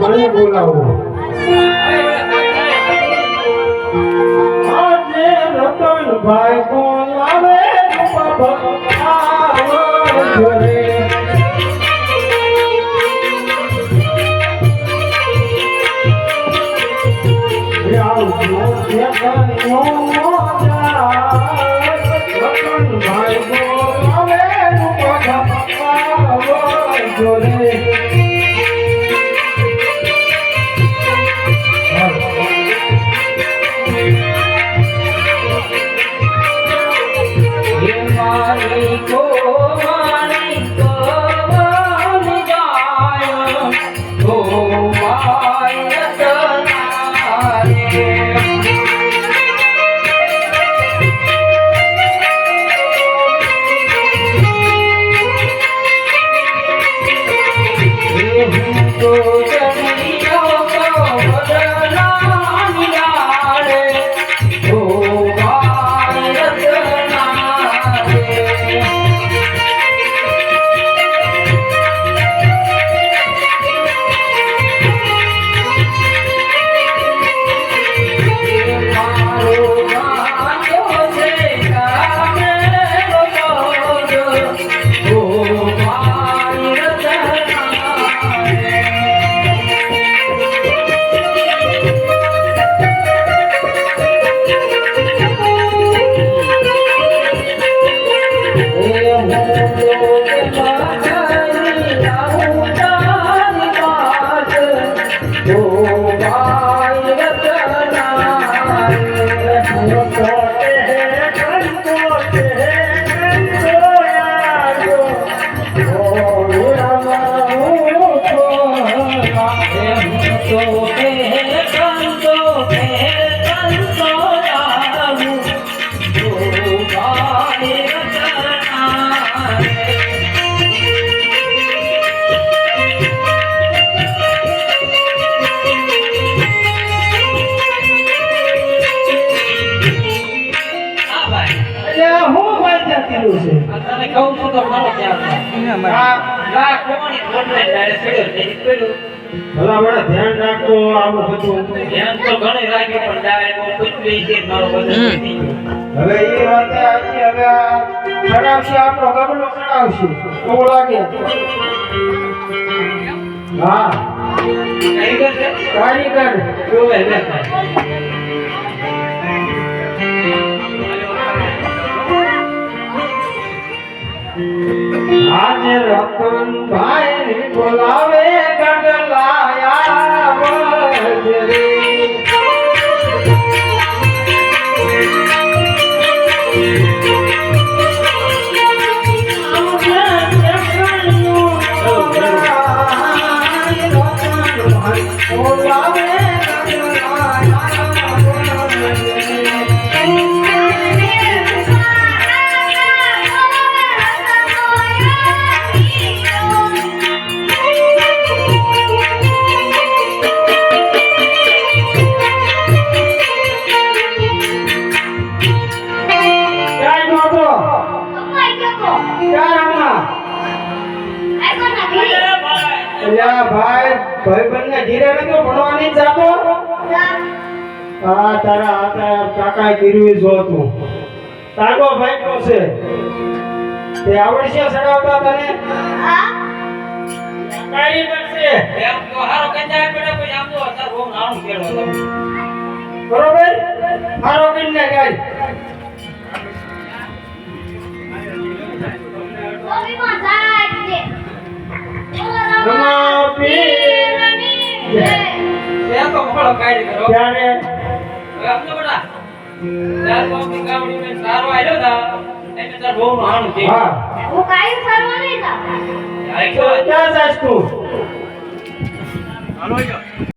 મને બોલાવો આજે રતનભાઈ બોલાવે ઘરે ભલા બડા ધ્યાન રાખતો આવું બધું ધ્યાન તો ઘણી રાખ્યું પણ ડાયરેક્ટ પૂછવી છે મારો બધું હવે એ વાત આજે હવે ચડાવશે આપણો ગબડો ચડાવશે કેવું લાગે હા કારીગર જોવે બેઠા આજે રતનભાઈ બોલાવે ગગલાયા વજરે બોલાવે ભાઈ બંને ધીરે નતો ભણવાની જાતો હા તારા આતા કાકા કીરવી જો તું તાગો ભાઈ કો છે તે આવડશે સડાવતા તને હા કાઈ બનશે એમ તો હારો કંજા પડે કોઈ આમ તો અસર બહુ નાનું કેળો બરોબર હારો કઈને ગાય ઓબી માં જાય છે નમો પીરની જય તે તો મોળો કાઢી કરો ત્યારે હવે આમ તો બડા ચાર કોમની ગામડી મે સારો આલ્યો તા એટલે તાર બહુ નાનું છે હા હું કાઈ સરવા નહીં જા આઈ તો ક્યાં જાસ તું હાલો આયો